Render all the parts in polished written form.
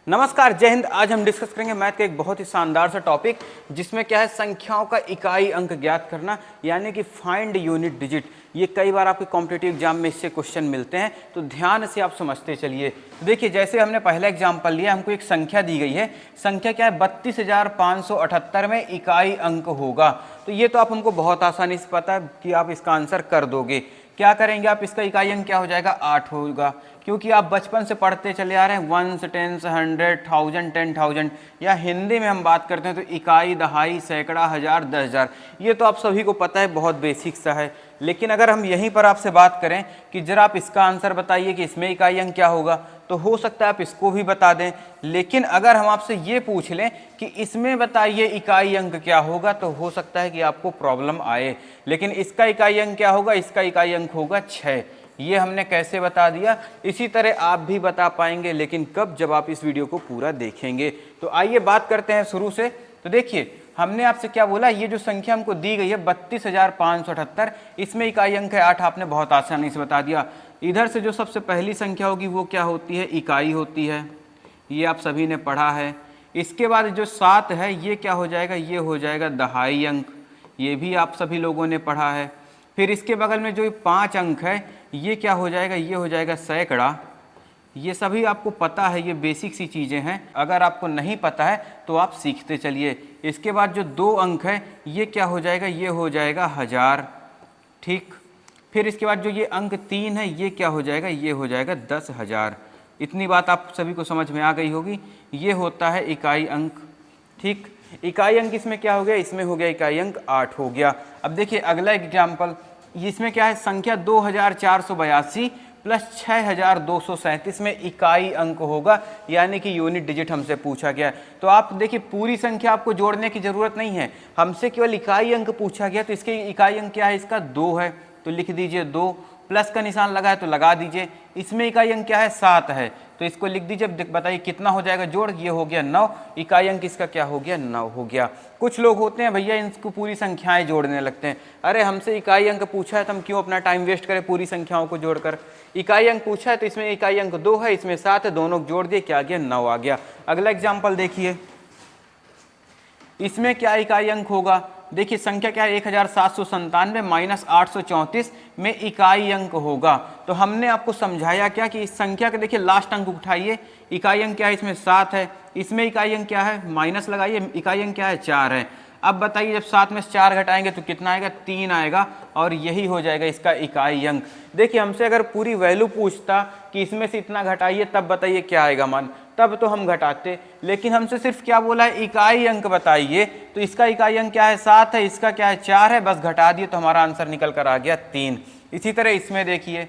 नमस्कार, जय हिंद। आज हम डिस्कस करेंगे मैथ का एक बहुत ही शानदार सा टॉपिक, जिसमें क्या है, संख्याओं का इकाई अंक ज्ञात करना, यानी कि फाइंड यूनिट डिजिट। ये कई बार आपके कॉम्पिटिटिव एग्जाम में इससे क्वेश्चन मिलते हैं, तो ध्यान से आप समझते चलिए। तो देखिए, जैसे हमने पहला एग्जाम्पल लिया, हमको एक संख्या दी गई है। संख्या क्या है? 32,578 में इकाई अंक होगा। तो ये तो आप हमको बहुत आसानी से पता है कि आप इसका आंसर कर दोगे। क्या करेंगे आप? इसका इकाई अंक क्या हो जाएगा? 8 होगा, क्योंकि आप बचपन से पढ़ते चले आ रहे हैं वंस, टेंस, 100, 1000, 10,000, या हिंदी में हम बात करते हैं तो इकाई, दहाई, सैकड़ा, हजार, 10,000। ये तो आप सभी को पता है, बहुत बेसिक सा है। लेकिन अगर हम यहीं पर आपसे बात करें कि जरा आप इसका आंसर बताइए कि इसमें इकाई अंक क्या होगा, तो हो सकता है आप इसको भी बता दें। लेकिन अगर हम आपसे ये पूछ लें कि इसमें बताइए इकाई अंक क्या होगा, तो हो सकता है कि आपको प्रॉब्लम आए। लेकिन इसका इकाई अंक क्या होगा? इसका इकाई अंक होगा 6। ये हमने कैसे बता दिया। इसी तरह आप भी बता पाएंगे, लेकिन कब? जब आप इस वीडियो को पूरा देखेंगे। तो आइए बात करते हैं शुरू से। तो देखिए, हमने आपसे क्या बोला, ये जो संख्या हमको दी गई है 32,578, इसमें इकाई अंक है 8। आपने बहुत आसानी से बता दिया। इधर से जो सबसे पहली संख्या होगी वो क्या होती है? इकाई होती है। ये आप सभी ने पढ़ा है। इसके बाद जो 7 है, ये क्या हो जाएगा? ये हो जाएगा दहाई अंक। ये भी आप सभी लोगों ने पढ़ा है। फिर इसके बगल में जो 5 अंक है, ये क्या हो जाएगा? ये हो जाएगा सैकड़ा। ये सभी आपको पता है, ये बेसिक सी चीज़ें हैं। अगर आपको नहीं पता है तो आप सीखते चलिए। इसके बाद जो 2 अंक है, ये क्या हो जाएगा? ये हो जाएगा हजार। ठीक। फिर इसके बाद जो ये अंक 3 है, ये क्या हो जाएगा? ये हो जाएगा 10,000। इतनी बात आप सभी को समझ में आ गई होगी। ये होता है इकाई अंक। ठीक। इकाई अंक इसमें क्या हो गया? इसमें हो गया इकाई अंक 8 हो गया। अब देखिए अगला एग्जाम्पल, इसमें क्या है? संख्या 2482 प्लस 6237 में इकाई अंक होगा, यानी कि यूनिट डिजिट हमसे पूछा गया। तो आप देखिए, पूरी संख्या आपको जोड़ने की जरूरत नहीं है, हमसे केवल इकाई अंक पूछा गया। तो इसके इकाई अंक क्या है? इसका 2 है, तो लिख दीजिए 2। प्लस का निशान लगा है तो लगा दीजिए। इसमें इकाई अंक क्या है? 7 है, तो इसको लिख दीजिए। बताइए कितना हो जाएगा जोड़? ये हो गया 9। इकाई अंक इसका क्या हो गया? 9 हो गया। कुछ लोग होते हैं भैया, इनको पूरी संख्याएं जोड़ने लगते हैं। अरे हमसे इकाई अंक पूछा है तो हम क्यों अपना टाइम वेस्ट करें पूरी संख्याओं को जोड़कर। इकाई अंक पूछा है तो इसमें इकाई अंक 2 है, इसमें 7 है, दोनों जोड़ दिए, क्या आ गया? 9 आ गया। अगला एग्जाम्पल देखिए, इसमें क्या इकाई अंक होगा? देखिए संख्या क्या है? 1797 माइनस 834 में इकाई अंक होगा। तो हमने आपको समझाया क्या कि इस संख्या का देखिए लास्ट अंक उठाइए। इकाई अंक क्या है? इसमें 7 है। इसमें इकाई अंक क्या है? माइनस लगाइए। इकाई अंक क्या है? 4 है। अब बताइए, जब 7 में से 4 घटाएंगे तो कितना आएगा? 3 आएगा, और यही हो जाएगा इसका इकाई अंक। देखिए, हमसे अगर पूरी वैल्यू पूछता कि इसमें से इतना घटाइए, तब बताइए क्या आएगा मान, तब तो हम घटाते। लेकिन हमसे सिर्फ क्या बोला है? इकाई अंक बताइए। तो इसका इकाई अंक क्या है? 7 है, इसका क्या है? 4 है, बस घटा दिए तो हमारा आंसर निकल कर आ गया 3। इसी तरह इसमें देखिए,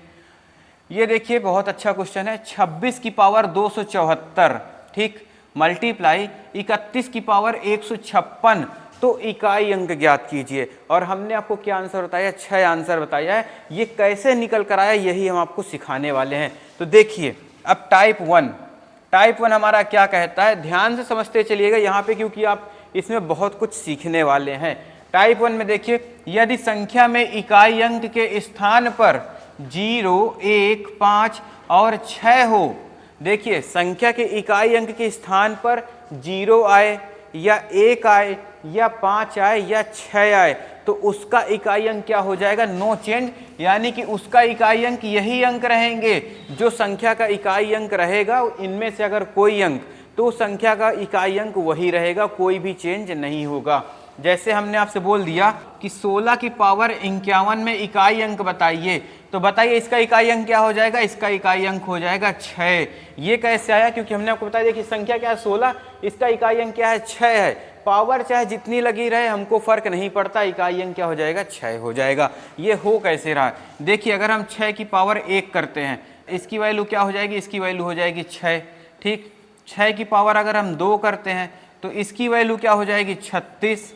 ये देखिए बहुत अच्छा क्वेश्चन है। 26 की पावर 274, ठीक, मल्टीप्लाई 31 की पावर 156, तो इकाई अंक ज्ञात कीजिए। और हमने आपको क्या आंसर बताया? 6 आंसर बताया है। ये कैसे निकल कर आया, यही हम आपको सिखाने वाले हैं। तो देखिए, अब टाइप 1 हमारा क्या कहता है? ध्यान से समझते चलिएगा यहाँ पे, क्योंकि आप इसमें बहुत कुछ सीखने वाले हैं। टाइप 1 में देखिए, यदि संख्या में इकाई अंक के स्थान पर 0, 1, 5 और 6 हो। देखिए, संख्या के इकाई अंक के स्थान पर 0 आए, या 1 आए, या 5 आए, या 6 आए, तो उसका इकाई अंक क्या हो जाएगा? नो चेंज, यानी कि उसका इकाई अंक यही अंक रहेंगे। जो संख्या का इकाई अंक रहेगा, इनमें से अगर कोई अंक, तो संख्या का इकाई अंक वही रहेगा, कोई भी चेंज नहीं होगा। जैसे हमने आपसे बोल दिया कि 16 की पावर 51 में इकाई अंक बताइए, तो बताइए इसका इकाई अंक क्या हो जाएगा? इसका इकाई अंक हो जाएगा 6। ये कैसे आया? क्योंकि हमने आपको बताया कि संख्या क्या है? 16, इसका इकाई अंक क्या है? 6 है। पावर चाहे जितनी लगी रहे, हमको फर्क नहीं पड़ता, इकाई अंक क्या हो जाएगा? 6 हो जाएगा। ये हो कैसे रहा? देखिए, अगर हम 6 की पावर 1 करते हैं, इसकी वैल्यू क्या हो जाएगी? इसकी वैल्यू हो जाएगी 6। ठीक। 6 की पावर अगर हम 2 करते हैं तो इसकी वैल्यू क्या हो जाएगी? 36।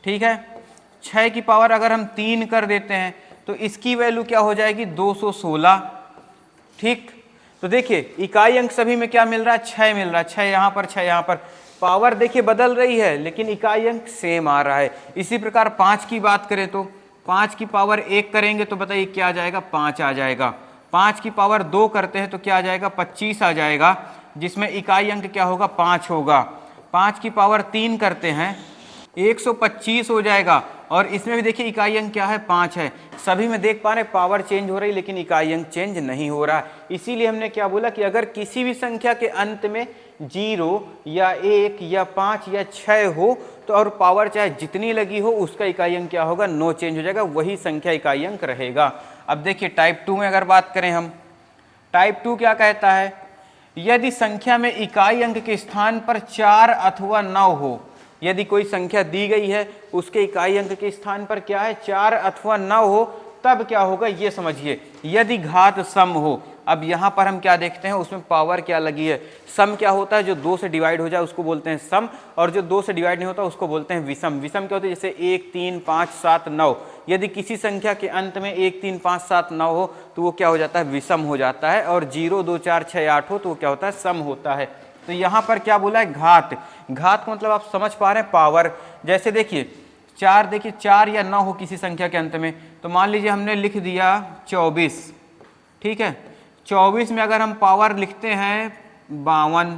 ठीक है। 6 की पावर अगर हम 3 कर देते हैं तो इसकी वैल्यू क्या हो जाएगी? 216। ठीक। तो देखिए, इकाई अंक सभी में क्या मिल रहा है? 6 मिल रहा है। 6 यहाँ पर, 6 यहाँ पर। पावर देखिए बदल रही है, लेकिन इकाई अंक सेम आ रहा है। इसी प्रकार 5 की बात करें तो 5 की पावर 1 करेंगे तो बताइए क्या आ जाएगा? 5 आ जाएगा। 5 की पावर 2 करते हैं तो क्या आ जाएगा? 25 आ जाएगा। जिसमें इकाई अंक क्या होगा 5 होगा। 5 की पावर 3 करते हैं 125 हो जाएगा। और इसमें भी देखिए इकाई अंक क्या है 5 है। सभी में देख पा रहे पावर चेंज हो रही लेकिन इकाई अंक चेंज नहीं हो रहा। इसीलिए हमने क्या बोला कि अगर किसी भी संख्या के अंत में 0 या 1 या 5 या 6 हो तो और पावर चाहे जितनी लगी हो उसका इकाई अंक क्या होगा, नो चेंज हो जाएगा, वही संख्या इकाई अंक रहेगा। अब देखिए टाइप 2 में अगर बात करें हम, टाइप 2 क्या कहता है, यदि संख्या में इकाई अंक के स्थान पर 4 अथवा 9 हो, यदि कोई संख्या दी गई है उसके इकाई अंक के स्थान पर क्या है 4 अथवा 9 हो, तब क्या होगा ये समझिए, यदि घात सम हो। अब यहाँ पर हम क्या देखते हैं, उसमें पावर क्या लगी है। सम क्या होता है, जो 2 से डिवाइड हो जाए उसको बोलते हैं सम, और जो 2 से डिवाइड नहीं होता उसको बोलते हैं विषम। विषम क्या होता है, जैसे 1 3 5 7 9, यदि किसी संख्या के अंत में 1 3 5 7 9 हो तो वो क्या हो जाता है, विषम हो जाता है। और 0 2 4 6 8 हो तो वो क्या होता है, सम होता है। तो यहाँ पर क्या बोला है, घात। घात का मतलब आप समझ पा रहे हैं, पावर। जैसे देखिए 4, देखिए 4 या 9 हो किसी संख्या के अंत में, तो मान लीजिए हमने लिख दिया 24, ठीक है। 24 में अगर हम पावर लिखते हैं 52,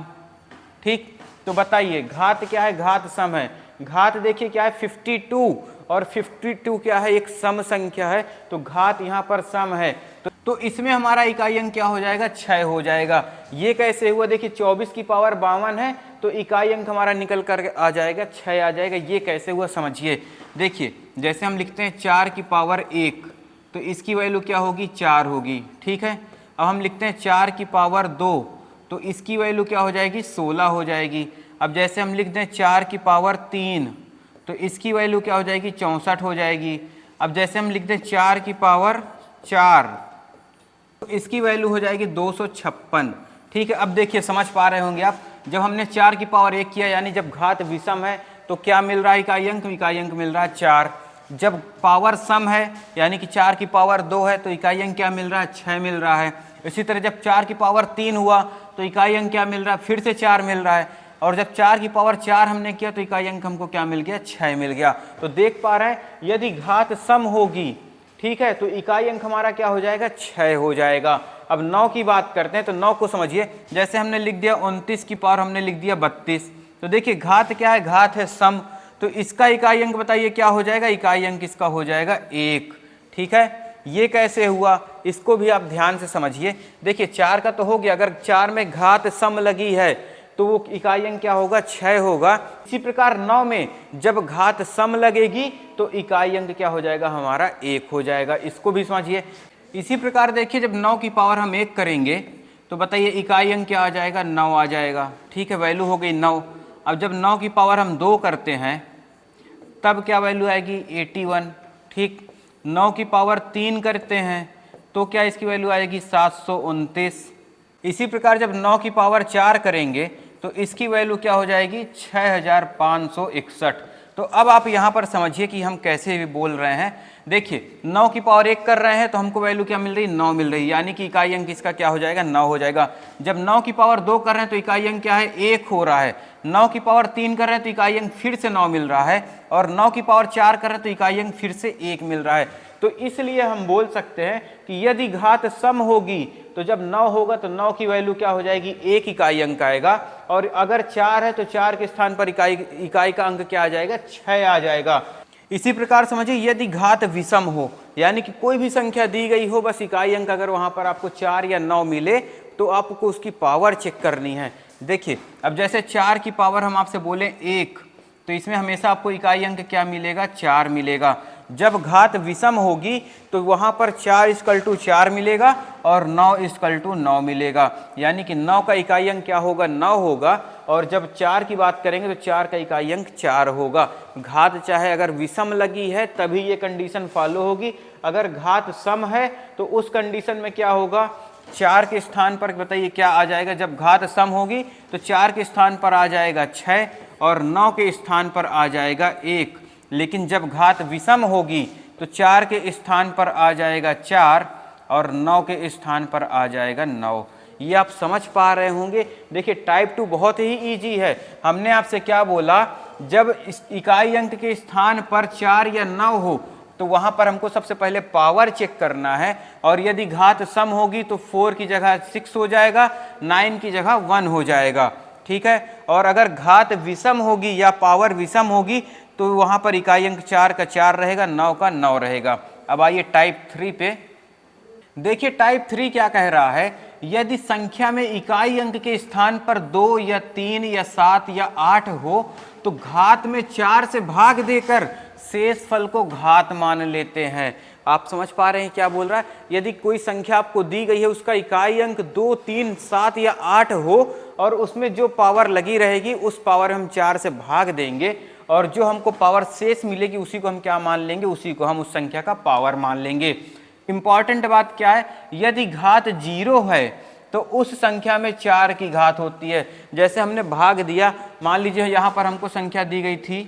ठीक, तो बताइए घात क्या है, घात सम है। घात देखिए क्या है 52, और 52 क्या है, एक सम संख्या है, तो घात यहाँ पर सम है। तो इसमें हमारा इकाई अंक क्या हो जाएगा, 6 हो जाएगा। ये कैसे हुआ, देखिए 24 की पावर 52 है तो इकाई अंक हमारा निकल कर आ जाएगा 6 आ जाएगा। ये कैसे हुआ समझिए। देखिए जैसे हम लिखते हैं 4 की पावर 1, तो इसकी वैल्यू क्या होगी, 4 होगी, ठीक है। अब हम लिखते हैं 4 की पावर 2, तो इसकी वैल्यू क्या हो जाएगी, 16 हो जाएगी। अब जैसे हम लिख दें 4 की पावर 3, तो इसकी वैल्यू क्या हो जाएगी, 64 हो जाएगी। अब जैसे हम लिख दें 4 की पावर 4, तो इसकी वैल्यू हो जाएगी 256, ठीक है। अब देखिए समझ पा रहे होंगे आप, जब हमने 4 की पावर 1 किया, यानी जब घात विषम है तो क्या मिल रहा है, इकाई अंक, इकाई अंक मिल रहा है 4। जब पावर सम है यानी कि 4 की पावर 2 है तो इकाई अंक क्या मिल रहा है, 6 मिल रहा है। इसी तरह जब 4 की पावर 3 हुआ तो इकाई अंक क्या मिल रहा है, फिर से 4 मिल रहा है। और जब 4 की पावर 4 हमने किया तो इकाई अंक हमको क्या मिल गया, 6 मिल गया। तो देख पा रहे हैं यदि घात सम होगी, ठीक है, तो इकाई अंक हमारा क्या हो जाएगा, 6 हो जाएगा। अब 9 की बात करते हैं, तो 9 को समझिए। जैसे हमने लिख दिया 29 की पावर हमने लिख दिया 32, तो देखिए घात क्या है, घात है सम, तो इसका इकाई अंक बताइए क्या हो जाएगा, इकाई अंक इसका हो जाएगा 1, ठीक है। ये कैसे हुआ, इसको भी आप ध्यान से समझिए। देखिए 4 का तो हो गया, अगर 4 में घात सम लगी है तो वो इकाई अंक क्या होगा, 6 होगा। इसी प्रकार 9 में जब घात सम लगेगी तो इकाई अंक क्या हो जाएगा, हमारा 1 हो जाएगा। इसको भी समझिए। इसी प्रकार देखिए जब 9 की पावर हम 1 करेंगे तो बताइए इकाई अंक क्या आ जाएगा, 9 आ जाएगा, ठीक है, वैल्यू हो गई 9। अब जब 9 की पावर हम 2 करते हैं तब क्या वैल्यू आएगी, 81, ठीक। 9 की पावर 3 करते हैं तो क्या इसकी वैल्यू आएगी, 729। इसी प्रकार जब 9 की पावर 4 करेंगे तो इसकी वैल्यू क्या हो जाएगी, 6561। तो अब आप यहाँ पर समझिए कि हम कैसे भी बोल रहे हैं। देखिए 9 की पावर 1 कर रहे हैं तो हमको वैल्यू क्या मिल रही है, 9 मिल रही है, यानी कि इकाई अंक इसका क्या हो जाएगा, 9 हो जाएगा। जब 9 की पावर 2 कर रहे हैं तो इकाई अंक क्या है, 1 हो रहा है। 9 की पावर 3 कर रहे हैं तो इकाई अंक फिर से 9 मिल रहा है, और 9 की पावर 4 कर रहे हैं तो इकाई अंक फिर से 1 मिल रहा है। तो इसलिए हम बोल सकते हैं कि यदि घात सम होगी तो जब 9 होगा तो 9 की वैल्यू क्या हो जाएगी, 1 इकाई अंक आएगा। और अगर 4 है तो 4 के स्थान पर इकाई का अंक क्या आ जाएगा, 6 आ जाएगा। इसी प्रकार समझिए यदि घात विषम हो, यानी कि कोई भी संख्या दी गई हो, बस इकाई अंक अगर वहां पर आपको 4 या 9 मिले तो आपको उसकी पावर चेक करनी है। देखिए अब जैसे 4 की पावर हम आपसे बोले 1, तो इसमें हमेशा आपको इकाई अंक क्या मिलेगा, 4 मिलेगा। जब घात विषम होगी तो वहां पर 4 = 4 मिलेगा और 9 = 9 मिलेगा, यानी कि 9 का इकाई अंक क्या होगा, 9 होगा। और जब 4 की बात करेंगे तो 4 का इकाई अंक 4 होगा। घात चाहे अगर विषम लगी है तभी ये कंडीशन फॉलो होगी, अगर घात सम है तो उस कंडीशन में क्या होगा, 4 के स्थान पर बताइए क्या आ जाएगा, जब घात सम होगी तो 4 के स्थान पर आ जाएगा 6 और 9 के स्थान पर आ जाएगा 1। लेकिन जब घात विषम होगी तो 4 के स्थान पर आ जाएगा 4 और 9 के स्थान पर आ जाएगा 9। ये आप समझ पा रहे होंगे। देखिए टाइप 2 बहुत ही इजी है। हमने आपसे क्या बोला, जब इस इकाई अंक के स्थान पर 4 या 9 हो तो वहां पर हमको सबसे पहले पावर चेक करना है, और यदि घात सम होगी तो 4 की जगह 6 हो जाएगा, 9 की जगह 1 हो जाएगा, ठीक है। और अगर घात विषम होगी या पावर विषम होगी तो वहां पर इकाई अंक 4 का 4 रहेगा, 9 का 9 रहेगा। अब आइए टाइप 3 पे। देखिए टाइप 3 क्या कह रहा है, यदि संख्या में इकाई अंक के स्थान पर 2 या 3 या 7 या 8 हो तो घात में 4 से भाग देकर शेष फल को घात मान लेते हैं। आप समझ पा रहे हैं क्या बोल रहा है? यदि कोई संख्या आपको दी गई है, उसका इकाई अंक 2, 3, 7 या 8 हो और उसमें जो पावर लगी रहेगी उस पावर हम 4 से भाग देंगे, और जो हमको पावर शेष मिलेगी उसी को हम क्या मान लेंगे, उसी को हम उस संख्या का पावर मान लेंगे। इंपॉर्टेंट बात क्या है, यदि घात 0 है तो उस संख्या में 4 की घात होती है। जैसे हमने भाग दिया, मान लीजिए यहाँ पर हमको संख्या दी गई थी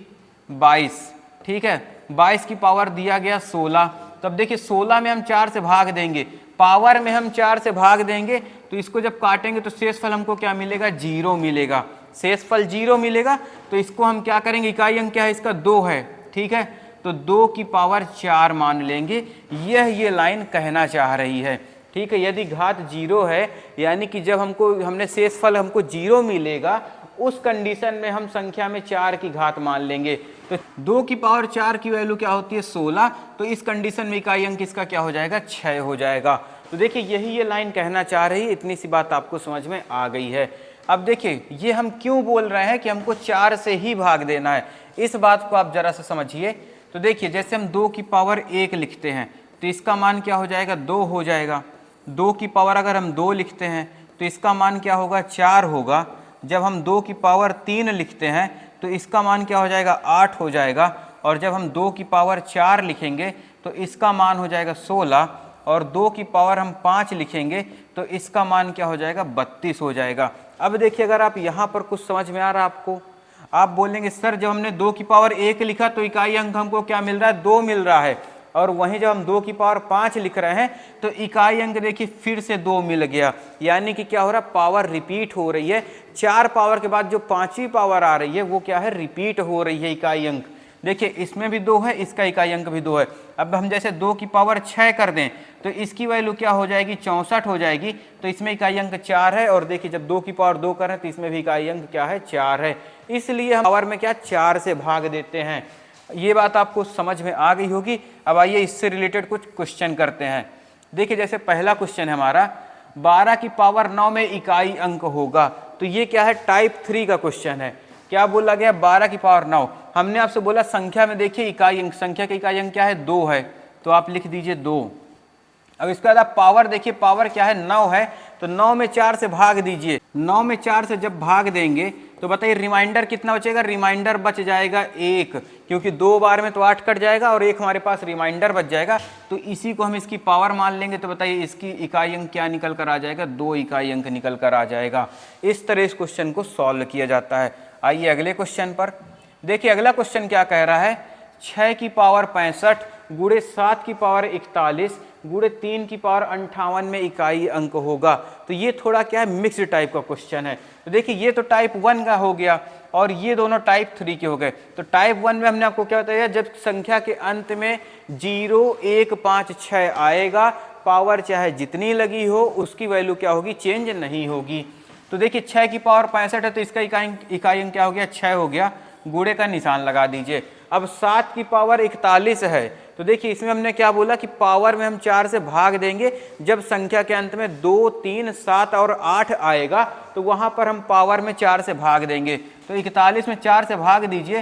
22, ठीक है, 22 की पावर दिया गया 16। तब देखिए 16 में हम 4 से भाग देंगे, पावर में हम 4 से भाग देंगे, तो इसको जब काटेंगे तो शेषफल हमको क्या मिलेगा, 0 मिलेगा। शेषफल 0 मिलेगा तो इसको हम क्या करेंगे, इकाई अंक क्या है इसका 2 है, ठीक है, तो 2 की पावर 4 मान लेंगे। ये लाइन कहना चाह रही है, ठीक है। यदि घात 0 है यानी कि जब हमने शेषफल हमको 0 मिलेगा, उस कंडीशन में हम संख्या में 4 की घात मान लेंगे। तो 2 की पावर 4 की वैल्यू क्या होती है, 16। तो इस कंडीशन में इकाई अंक इसका क्या हो जाएगा, 6 हो जाएगा। तो देखिए यही ये लाइन कहना चाह रही है। इतनी सी बात आपको समझ में आ गई है। अब देखिए ये हम क्यों बोल रहे हैं कि हमको 4 से ही भाग देना है, इस बात को आप जरा सा समझिए। तो देखिए जैसे हम 2 की पावर 1 लिखते हैं तो इसका मान क्या हो जाएगा, 2 हो जाएगा। 2 की पावर अगर हम 2 लिखते हैं तो इसका मान क्या होगा, 4 होगा। जब हम 2 की पावर 3 लिखते हैं तो इसका मान क्या हो जाएगा, 8 हो जाएगा। और जब हम 2 की पावर 4 लिखेंगे तो इसका मान हो जाएगा 16। और 2 की पावर हम 5 लिखेंगे तो इसका मान क्या हो जाएगा, 32 हो जाएगा। अब देखिए अगर आप यहाँ पर कुछ समझ में आ रहा है आपको, आप बोलेंगे सर जब हमने 2 की पावर 1 लिखा तो इकाई अंक हमको क्या मिल रहा है, 2 मिल रहा है, और वहीं जब हम 2 की पावर 5 लिख रहे हैं तो इकाई अंक देखिए फिर से 2 मिल गया। यानी कि क्या हो रहा है, पावर रिपीट हो रही है। 4 पावर के बाद जो 5वीं पावर आ रही है वो क्या है, रिपीट हो रही है इकाई अंक। देखिए इसमें भी 2 है, इसका इकाई अंक भी 2 है। अब हम जैसे 2 की पावर 6 कर दें तो इसकी वैल्यू क्या हो जाएगी, 64 हो जाएगी। तो इसमें इकाई अंक 4 है, और देखिए जब 2 की पावर 2 कर रहे हैं तो इसमें भी इकाई अंक क्या है, 4 है। इसलिए हम पावर में क्या 4 से भाग देते हैं। ये बात आपको समझ में आ गई होगी। अब आइए इससे रिलेटेड कुछ क्वेश्चन करते हैं। देखिए जैसे पहला क्वेश्चन है हमारा, 12 की पावर 9 में इकाई अंक होगा। तो ये क्या है, टाइप 3 का क्वेश्चन है। क्या बोला गया, 12 की पावर 9। हमने आपसे बोला संख्या में देखिए इकाई अंक, संख्या का इकाई अंक क्या है, 2 है, तो आप लिख दीजिए 2। अब इसके बाद आप पावर देखिए, पावर क्या है, 9 है, तो 9 में 4 से भाग दीजिए। 9 में 4 से जब भाग देंगे तो बताइए रिमाइंडर कितना बचेगा, रिमाइंडर बच जाएगा 1, क्योंकि 2 बार में तो 8 कट जाएगा और 1 हमारे पास रिमाइंडर बच जाएगा। तो इसी को हम इसकी पावर मान लेंगे। तो बताइए इसकी इकाई अंक क्या निकल कर आ जाएगा, 2 इकाई अंक निकल कर आ जाएगा। इस तरह इस क्वेश्चन को सॉल्व किया जाता है। आइए अगले क्वेश्चन पर। देखिए अगला क्वेश्चन क्या कह रहा है, 6 की पावर 65 गुणे 7 की पावर 41 गुणे 3 की पावर 58 में इकाई अंक होगा। तो ये थोड़ा क्या है, मिक्स्ड टाइप का क्वेश्चन है। तो देखिए ये तो टाइप 1 का हो गया और ये दोनों टाइप 3 के हो गए। तो टाइप 1 में हमने आपको क्या बताया, जब संख्या के अंत में 0, 1, 5, 6 आएगा, पावर चाहे जितनी लगी हो उसकी वैल्यू क्या होगी, चेंज नहीं होगी। तो देखिए 6 की पावर 65 है तो इसका इकाई अंक क्या हो गया, 6 हो गया। गुणे का निशान लगा दीजिए। अब 7 की पावर 41 है, तो देखिए इसमें हमने क्या बोला कि पावर में हम 4 से भाग देंगे। जब संख्या के अंत में 2, 3, 7 और 8 आएगा तो वहां पर हम पावर में 4 से भाग देंगे। तो 41 में 4 से भाग दीजिए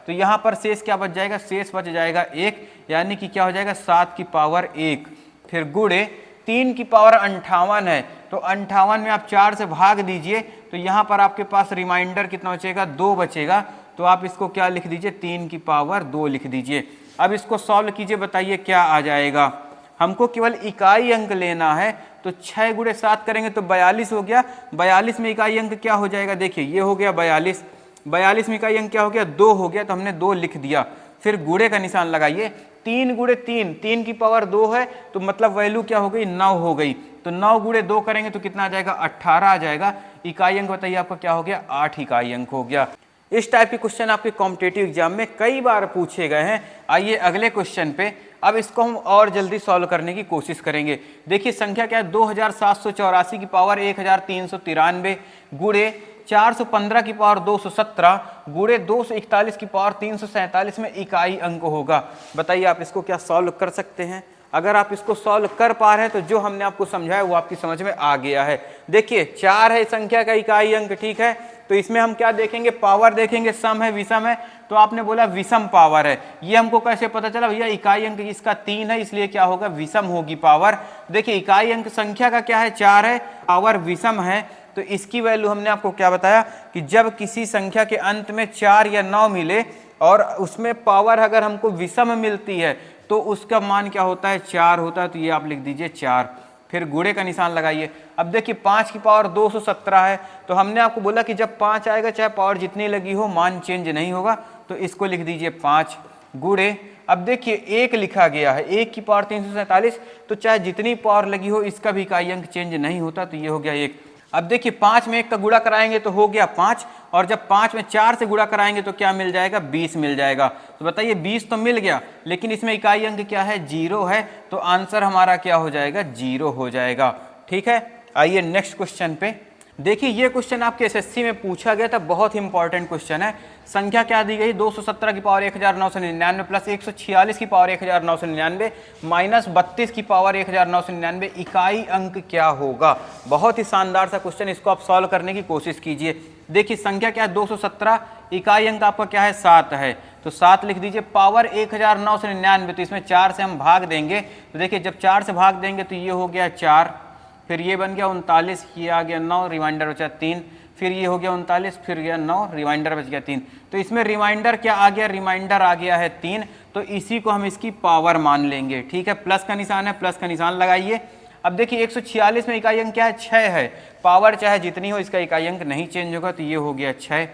तो यहाँ पर शेष क्या बच जाएगा, शेष बच जाएगा 1, यानी कि क्या हो जाएगा 7 की पावर 1। फिर गुणे 3 की पावर 58 है, तो 58 में आप 4 से भाग दीजिए तो यहाँ पर आपके पास रिमाइंडर कितना बचेगा, 2 बचेगा। तो आप इसको क्या लिख दीजिए, 3 की पावर 2 लिख दीजिए। अब इसको सॉल्व कीजिए, बताइए क्या आ जाएगा। हमको केवल इकाई अंक लेना है, तो 6 गुणे 7 करेंगे तो 42 हो गया। 42 में इकाई अंक क्या हो जाएगा, देखिए ये हो गया 42। 42 में इकाई अंक क्या हो गया, 2 हो गया, तो हमने 2 लिख दिया। फिर गुणे का निशान लगाइए। 3 गुणे 3, 3 की पावर 2 है, तो मतलब वैल्यू क्या हो गई, 9 हो गई। तो 9 गुणे 2 करेंगे तो कितना आ जाएगा, 18 आ जाएगा। इकाई अंक बताइए आपका क्या हो गया, 8 इकाई अंक हो गया। इस टाइप के क्वेश्चन आपके कॉम्पिटिटिव एग्जाम में कई बार पूछे गए हैं। आइए अगले क्वेश्चन पे। अब इसको हम और जल्दी सॉल्व करने की कोशिश करेंगे। देखिए संख्या क्या है, 2784 की पावर 1393 गुणे 415 की पावर 217 गुणे 241 की पावर 347 में इकाई अंक होगा। बताइए आप इसको क्या सॉल्व कर सकते हैं? अगर आप इसको सॉल्व कर पा रहे हैं तो जो हमने आपको समझाया वो आपकी समझ में आ गया है। देखिए 4 है संख्या का इकाई अंक, ठीक है, तो इसमें हम क्या देखेंगे, पावर देखेंगे, सम है विषम है, तो आपने बोला विषम पावर है। ये हमको कैसे पता चला भैया, इकाई अंक इसका 3 है इसलिए क्या होगा, विषम होगी पावर। देखिए इकाई अंक संख्या का क्या है, 4 है, पावर विषम है, तो इसकी वैल्यू हमने आपको क्या बताया कि जब किसी संख्या के अंत में 4 या 9 मिले और उसमें पावर अगर हमको विषम मिलती है तो उसका मान क्या होता है, 4 होता है। तो ये आप लिख दीजिए 4, फिर गुणे का निशान लगाइए। अब देखिए 5 की पावर 217 है, तो हमने आपको बोला कि जब 5 आएगा चाहे पावर जितनी लगी हो मान चेंज नहीं होगा, तो इसको लिख दीजिए 5 गुणे। अब देखिए 1 लिखा गया है, 1 की पावर 347, तो चाहे जितनी पावर लगी हो इसका भी इकाई अंक चेंज नहीं होता, तो ये हो गया 1। अब देखिए 5 में 1 का गुणा कराएंगे तो हो गया 5, और जब 5 में 4 से गुणा कराएंगे तो क्या मिल जाएगा, 20 मिल जाएगा। तो बताइए 20 तो मिल गया, लेकिन इसमें इकाई अंक क्या है, 0 है, तो आंसर हमारा क्या हो जाएगा, 0 हो जाएगा। ठीक है, आइए नेक्स्ट क्वेश्चन पे। देखिए ये क्वेश्चन आपके एसएससी में पूछा गया था, बहुत ही इंपॉर्टेंट क्वेश्चन है। संख्या क्या दी गई, 217 की पावर 1999 प्लस 146 की पावर 1999 माइनस 32 की पावर 1999, इकाई अंक क्या होगा। बहुत ही शानदार सा क्वेश्चन, इसको आप सॉल्व करने की कोशिश कीजिए। देखिए संख्या क्या है, 217, इकाई अंक आपका क्या है, 7 है, तो 7 लिख दीजिए। पावर 1999, तो इसमें 4 से हम भाग देंगे, तो देखिए जब 4 से भाग देंगे तो ये हो गया 4, फिर ये बन गया 39, ये आ गया 9, रिमाइंडर बचा 3, फिर ये हो गया 39, फिर गया 9, रिमाइंडर बच गया 3। तो इसमें रिमाइंडर क्या आ गया, रिमाइंडर आ गया है 3, तो इसी को हम इसकी पावर मान लेंगे। ठीक है, प्लस का निशान है, प्लस का निशान लगाइए। अब देखिए 146 में इकाई अंक क्या है, 6 है, पावर चाहे जितनी हो इसका इकाई अंक नहीं चेंज होगा, तो ये हो गया 6,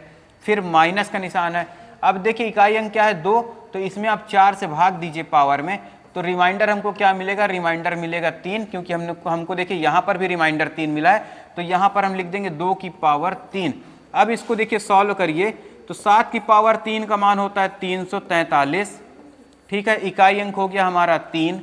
फिर माइनस का निशान है। अब देखिए इकाई अंक क्या है, 2, तो इसमें आप 4 से भाग दीजिए पावर में, तो रिमाइंडर हमको क्या मिलेगा, रिमाइंडर मिलेगा 3, क्योंकि हमको देखिए यहाँ पर भी रिमाइंडर 3 मिला है, तो यहाँ पर हम लिख देंगे 2 की पावर 3। अब इसको देखिए सॉल्व करिए, तो 7 की पावर 3 का मान होता है 343। ठीक है, इकाई अंक हो गया हमारा 3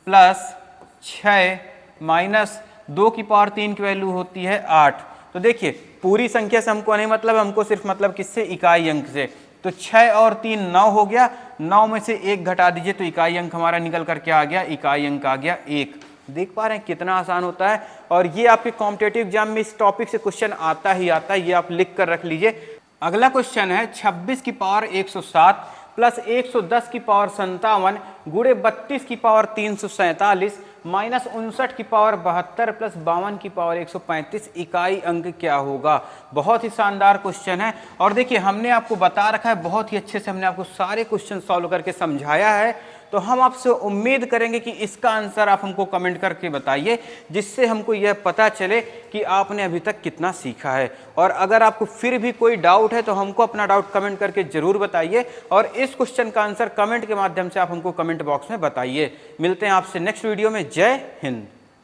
प्लस 6 माइनस 2 की पावर 3 की वैल्यू होती है 8। तो देखिए पूरी संख्या से हमको नहीं मतलब, हमको सिर्फ मतलब किससे, इकाई अंक से। तो 6 और 3 9 हो गया, 9 में से 1 घटा दीजिए तो इकाई अंक हमारा निकल कर क्या आ गया, इकाई अंक आ गया 1। देख पा रहे हैं कितना आसान होता है, और ये आपके कॉम्पिटिटिव एग्जाम में इस टॉपिक से क्वेश्चन आता ही आता है, ये आप लिख कर रख लीजिए। अगला क्वेश्चन है 26 की पावर 107 प्लस 110 की पावर 57 गुणे 32 की पावर 347 माइनस 59 की पावर 72 प्लस 52 की पावर 135, इकाई अंक क्या होगा। बहुत ही शानदार क्वेश्चन है, और देखिए हमने आपको बता रखा है, बहुत ही अच्छे से हमने आपको सारे क्वेश्चन सॉल्व करके समझाया है। तो हम आपसे उम्मीद करेंगे कि इसका आंसर आप हमको कमेंट करके बताइए, जिससे हमको यह पता चले कि आपने अभी तक कितना सीखा है। और अगर आपको फिर भी कोई डाउट है तो हमको अपना डाउट कमेंट करके जरूर बताइए, और इस क्वेश्चन का आंसर कमेंट के माध्यम से आप हमको कमेंट बॉक्स में बताइए। मिलते हैं आपसे नेक्स्ट वीडियो में। जय हिंद।